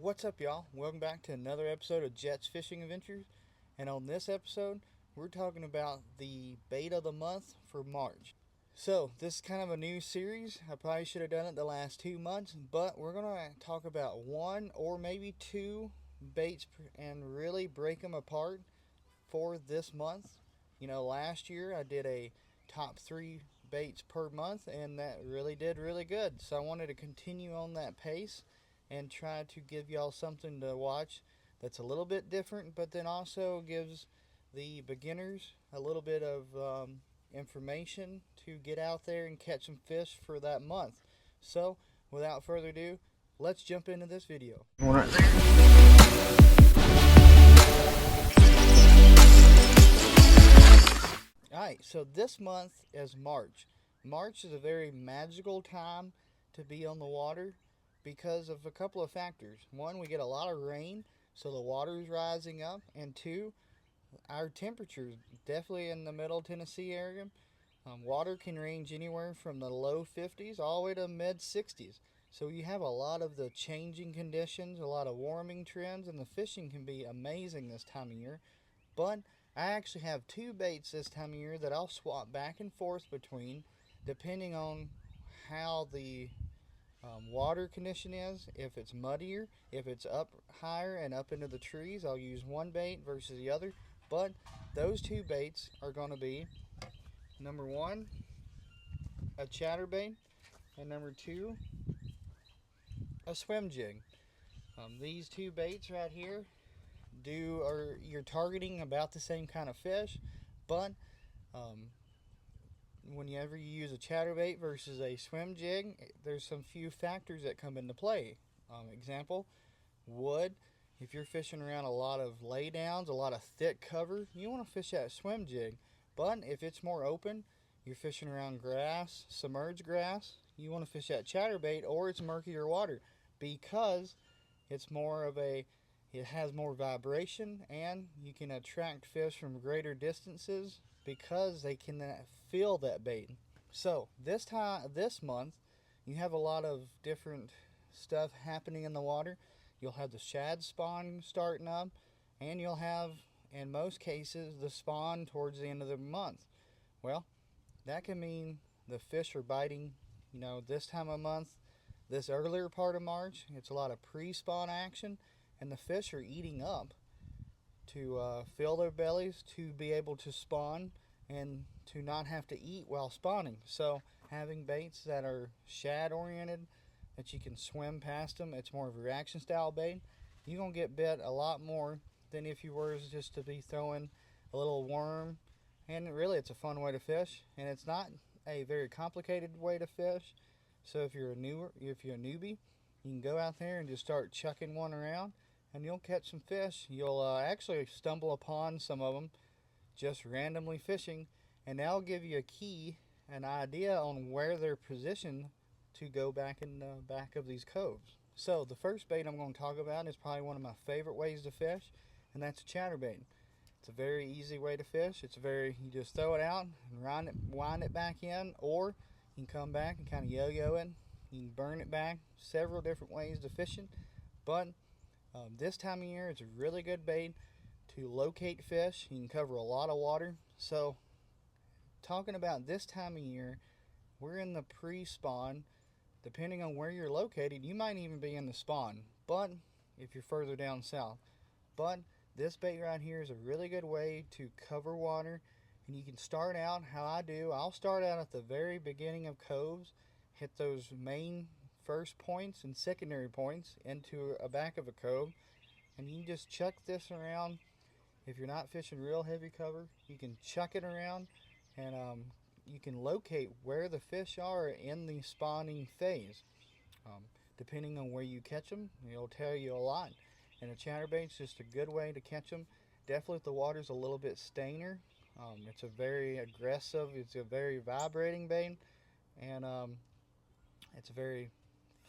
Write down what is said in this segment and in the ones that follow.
What's up, y'all? Welcome back to another episode of Jet's Fishing Adventures. And on this episode, we're talking about the bait of the month for March. So, this is kind of a new series. I probably should have done it the last 2 months, but we're going to talk about one or maybe two baits and really break them apart for this month. You know, last year I did a top 3 baits per month, and that really did really good. So I wanted to continue on that pace and try to give y'all something to watch that's a little bit different, but then also gives the beginners a little bit of information to get out there and catch some fish for that month. So without further ado, let's jump into this video. Alright, so this month is March. March is a very magical time to be on the water because of a couple of factors. One, we get a lot of rain, so the water is rising up, and two, our temperatures, definitely in the middle Tennessee area, water can range anywhere from the low 50s all the way to mid 60s. So you have a lot of the changing conditions, a lot of warming trends, and the fishing can be amazing this time of year. But I actually have 2 baits this time of year that I'll swap back and forth between depending on how the water condition is. If it's muddier, if it's up higher and up into the trees, I'll use one bait versus the other. But those 2 baits are going to be, number 1, a chatterbait, and number 2, a swimjig. These 2 baits right here you're targeting about the same kind of fish, but whenever you use a chatterbait versus a swimjig, there's some few factors that come into play. Example, wood. If you're fishing around a lot of laydowns, a lot of thick cover, you want to fish that swimjig. But if it's more open, you're fishing around grass, submerged grass, you want to fish that chatterbait, or it's murkier water because it's more of it has more vibration, and you can attract fish from greater distances because they can feel that bait. So this month, you have a lot of different stuff happening in the water. You'll have the shad spawn starting up, and you'll have, in most cases, the spawn towards the end of the month. Well, that can mean the fish are biting, this time of month, this earlier part of March. It's a lot of pre-spawn action, and the fish are eating up to fill their bellies to be able to spawn and to not have to eat while spawning. So having baits that are shad oriented, that you can swim past them, it's more of a reaction style bait, you're going to get bit a lot more than if you were just to be throwing a little worm. And really, it's a fun way to fish, and it's not a very complicated way to fish. So if you're a newbie, you can go out there and just start chucking one around, and you'll catch some fish. You'll actually stumble upon some of them just randomly fishing, and that'll give you a key, an idea on where they're positioned to go back in the back of these coves. So the first bait I'm going to talk about is probably one of my favorite ways to fish, and that's a chatterbait. It's a very easy way to fish. You just throw it out and wind it back in, or you can come back and kind of yo-yo it. You can burn it back. Several different ways to fishing, but this time of year it's a really good bait to locate fish. You can cover a lot of water. So talking about this time of year, we're in the pre-spawn. Depending on where you're located, you might even be in the spawn, but if you're further down south. But this bait right here is a really good way to cover water, and you can start out how I do. I'll start out at the very beginning of coves, hit those main first points and secondary points into a back of a cove, and you can just chuck this around. If you're not fishing real heavy cover, you can chuck it around, and you can locate where the fish are in the spawning phase. Depending on where you catch them, it'll tell you a lot. And a chatterbait's just a good way to catch them. Definitely if the water's a little bit stainer. It's a very aggressive, it's a very vibrating bait, and it's a very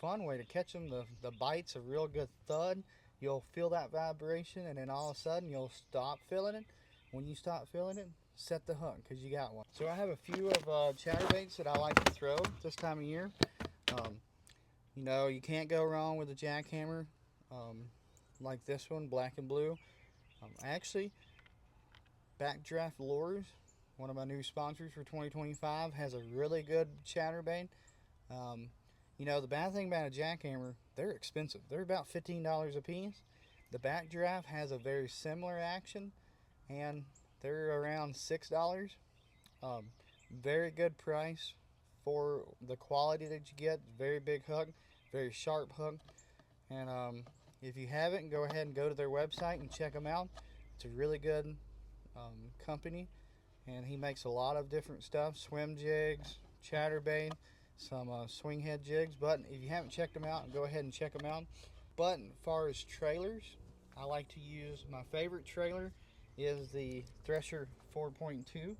fun way to catch them. The bite's a real good thud. You'll feel that vibration, and then all of a sudden you'll stop feeling it. When you stop feeling it, set the hook, because you got one. So I have a few of chatterbaits that I like to throw this time of year. You can't go wrong with a jackhammer. like this one, black and blue. Actually, Backdraft Lures, one of my new sponsors for 2025, has a really good chatterbait. Um, you know, the bad thing about a jackhammer, they're expensive. They're about $15 a piece. The Backdraft has a very similar action, and they're around $6. Um, Very good price for the quality that you get. Very big hook, very sharp hook. And if you haven't, go ahead and go to their website and check them out. It's a really good company, and he makes a lot of different stuff: Swimjigs, Chatterbait, some swing head jigs. But if you haven't checked them out, go ahead and check them out. But as far as trailers, I like to use, my favorite trailer is the Thresher 4.2.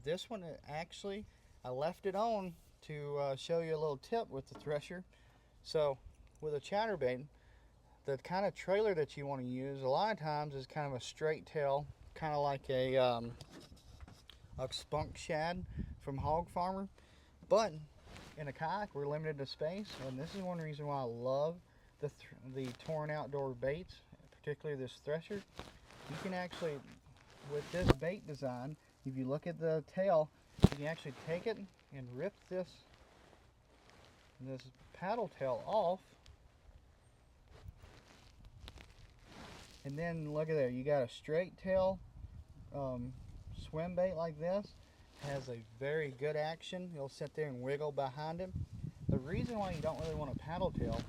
This one actually, I left it on to show you a little tip with the Thresher. So with a chatterbait, the kind of trailer that you want to use a lot of times is kind of a straight tail, kind of like a spunk shad from Hog Farmer. But in a kayak, we're limited to space, and this is one reason why I love the Torn Outdoor baits, particularly this Thresher. You can actually, with this bait design, if you look at the tail, you can actually take it and rip this paddle tail off. And then look at there, you got a straight tail swim bait like this. Has a very good action. You'll sit there and wiggle behind him. The reason why you don't really want a paddle tail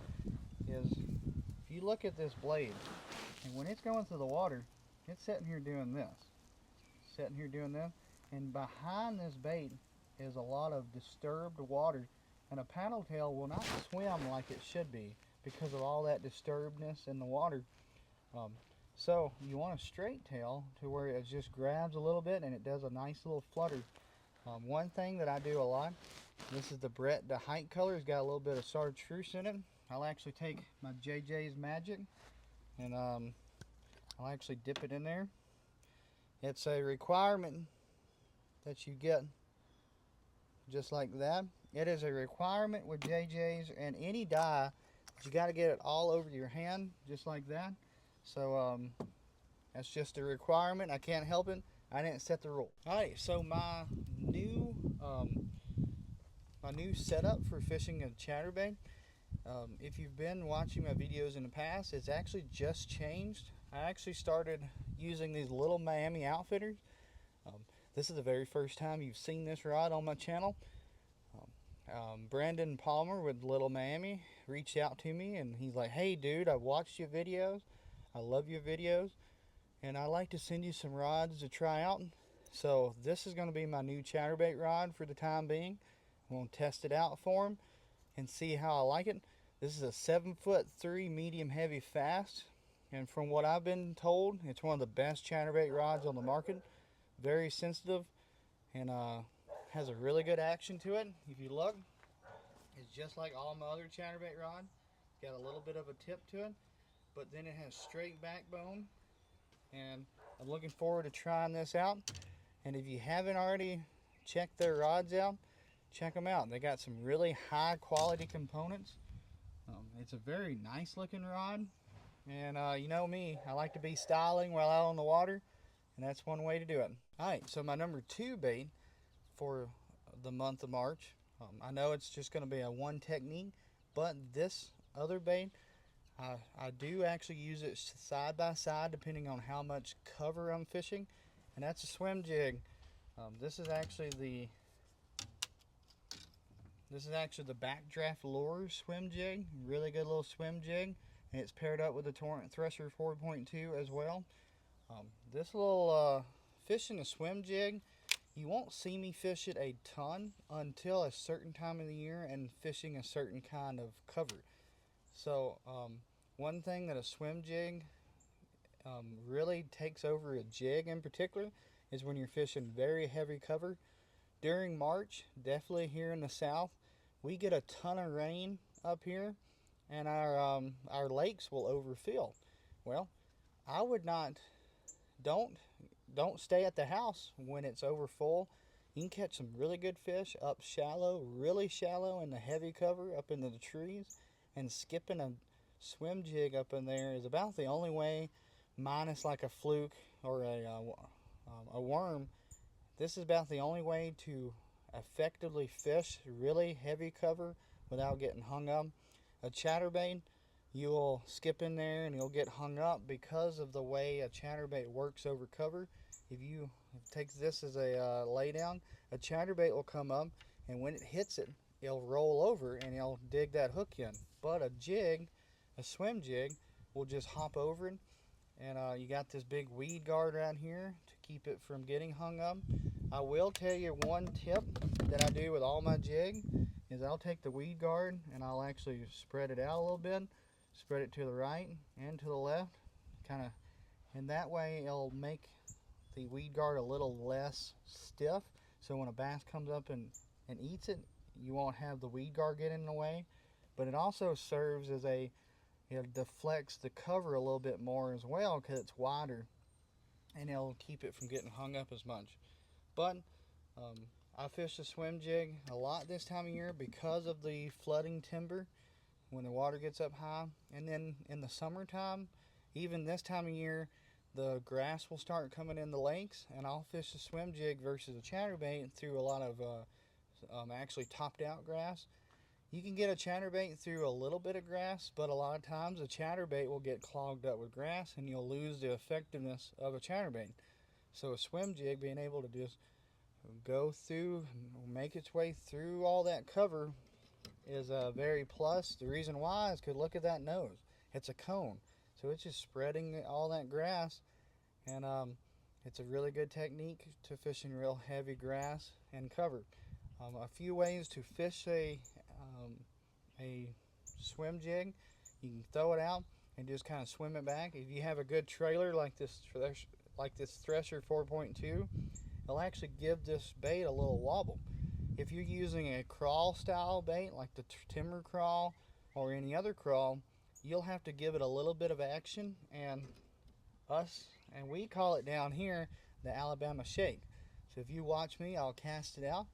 is if you look at this blade, and when it's going through the water, it's sitting here doing this. Sitting here doing this. And behind this bait is a lot of disturbed water, and a paddle tail will not swim like it should be because of all that disturbedness in the water. So you want a straight tail to where it just grabs a little bit and it does a nice little flutter. One thing that I do a lot, this is the Brett the Height color. It's got a little bit of chartreuse in it. I'll actually take my JJ's Magic and I'll actually dip it in there. It's a requirement that you get just like that. It is a requirement with JJ's and any dye. You got to get it all over your hand just like that. So that's just a requirement. I can't help it. I didn't set the rule. Alright, so my new setup for fishing a chatterbait. If you've been watching my videos in the past, it's actually just changed. I actually started using these Little Miami Outfitters. This is the very first time you've seen this rod on my channel. Brandon Palmer with Little Miami reached out to me and he's like, "Hey dude, I've watched your videos. I love your videos, and I'd like to send you some rods to try out." So this is going to be my new chatterbait rod for the time being. I'm going to test it out for him and see how I like it. This is a 7'3" medium heavy fast, and from what I've been told, it's one of the best chatterbait rods on the market. Very sensitive and has a really good action to it. If you look, it's just like all my other chatterbait rods. It's got a little bit of a tip to it, but then it has straight backbone, and I'm looking forward to trying this out. And if you haven't already checked their rods out, check them out. They got some really high quality components. It's a very nice looking rod, and you know me, I like to be styling while out on the water, and that's one way to do it. Alright, so my number 2 bait for the month of March, I know it's just going to be a one technique, but this other bait, I do actually use it side by side depending on how much cover I'm fishing, and that's a Swimjig. This is actually the Backdraft Lures Swimjig. Really good little Swimjig, and it's paired up with the Thresher 4.2 as well. This little fishing a Swimjig, you won't see me fish it a ton until a certain time of the year and fishing a certain kind of cover. So one thing that a Swimjig really takes over a jig in particular is when you're fishing very heavy cover. During March, definitely here in the south, we get a ton of rain up here, and our lakes will overfill. Well, I would not, don't stay at the house when it's over full. You can catch some really good fish up shallow, really shallow in the heavy cover up into the trees, and skipping swim jig up in there is about the only way, minus like a fluke or a worm. This is about the only way to effectively fish really heavy cover without getting hung up. A chatterbait, you'll skip in there and you'll get hung up because of the way a chatterbait works over cover. If you take this as a lay down, a chatterbait will come up, and when it hits it, it'll roll over and it'll dig that hook in. But a jig, a swim jig, will just hop over it, and you got this big weed guard right here to keep it from getting hung up. I will tell you one tip that I do with all my jig is I'll take the weed guard and I'll actually spread it out a little bit, spread it to the right and to the left, kind of, and that way it'll make the weed guard a little less stiff, so when a bass comes up and eats it, you won't have the weed guard get in the way. But it also serves as it deflects the cover a little bit more as well because it's wider, and it'll keep it from getting hung up as much. But I fish the swim jig a lot this time of year because of the flooding timber when the water gets up high. And then in the summertime, even this time of year, the grass will start coming in the lakes, and I'll fish the swim jig versus a chatterbait through a lot of actually topped out grass. You can get a chatterbait through a little bit of grass, but a lot of times a chatterbait will get clogged up with grass and you'll lose the effectiveness of a chatterbait. So a swim jig being able to just go through, make its way through all that cover is a very plus. The reason why is because look at that nose. It's a cone. So it's just spreading all that grass, and it's a really good technique to fishing real heavy grass and cover. A few ways to fish a swim jig. You can throw it out and just kind of swim it back. If you have a good trailer like this Thresher 4.2, it'll actually give this bait a little wobble. If you're using a crawl style bait like the timber crawl or any other crawl, you'll have to give it a little bit of action, and we call it down here the Alabama shake. So if you watch me, I'll cast it out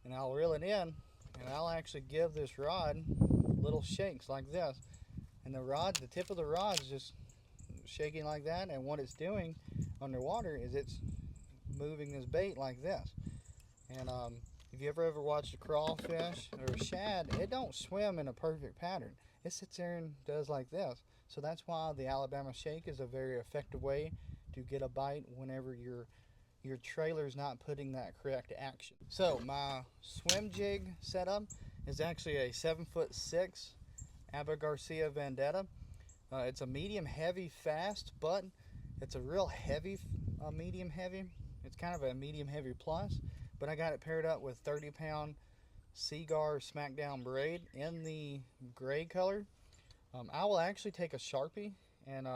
and I'll reel it in, and I'll actually give this rod little shakes like this, and the tip of the rod is just shaking like that, and what it's doing underwater is it's moving this bait like this. And if you ever watched a crawfish or a shad, it don't swim in a perfect pattern. It sits there and does like this. So that's why the Alabama shake is a very effective way to get a bite whenever your trailer's not putting that correct action. So my swim jig setup is actually a 7'6" Abu Garcia Vendetta. It's a medium heavy fast, but it's a real heavy medium heavy. It's kind of a medium heavy plus, but I got it paired up with 30-pound Seagar Smackdown braid in the gray color. I will actually take a Sharpie and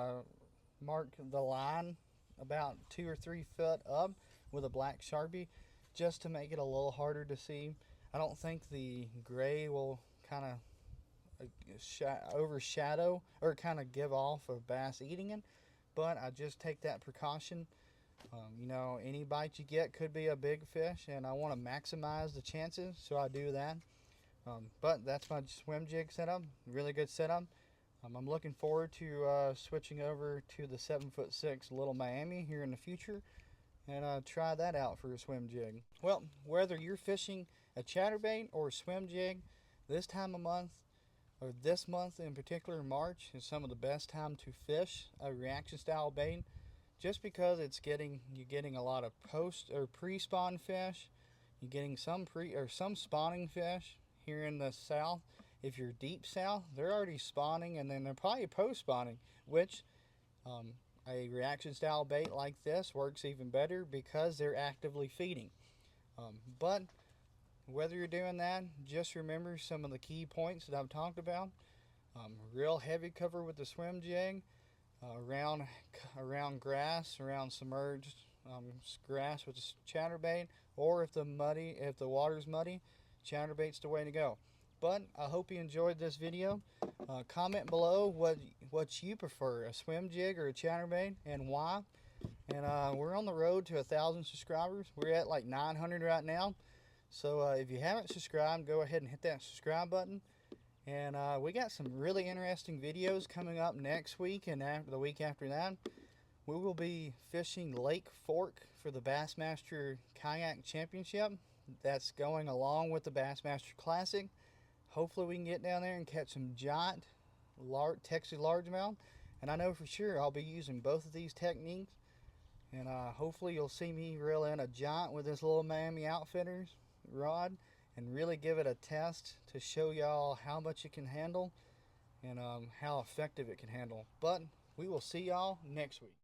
mark the line about 2 or 3 foot up with a black Sharpie just to make it a little harder to see. I don't think the gray will kind of overshadow or kind of give off of bass eating it, but I just take that precaution. You know, any bite you get could be a big fish, and I want to maximize the chances, so I do that. But that's my swim jig setup. Really good setup. I'm looking forward to switching over to the 7'6" Little Miami here in the future, and try that out for a swim jig. Well, whether you're fishing a chatterbait or a swim jig, this time of month, or this month in particular, March, is some of the best time to fish a reaction style bait, just because you're getting a lot of post or pre-spawn fish. You're getting some spawning fish here in the south. If you're deep south, they're already spawning, and then they're probably post-spawning, which a reaction style bait like this works even better because they're actively feeding. But whether you're doing that, just remember some of the key points that I've talked about. Real heavy cover with the swim jig, around grass, around submerged grass with the chatterbait, or if the water's muddy, chatterbait's the way to go. But I hope you enjoyed this video. Comment below what you prefer, a swim jig or a chatterbait, and why. And we're on the road to 1,000 subscribers. We're at like 900 right now. So if you haven't subscribed, go ahead and hit that subscribe button. And we got some really interesting videos coming up next week, and after the week after that, we will be fishing Lake Fork for the Bassmaster Kayak Championship. That's going along with the Bassmaster Classic. Hopefully we can get down there and catch some giant Texas largemouth. And I know for sure I'll be using both of these techniques. And hopefully you'll see me reel in a giant with this little Miami Outfitters rod and really give it a test to show y'all how much it can handle and how effective it can handle. But we will see y'all next week.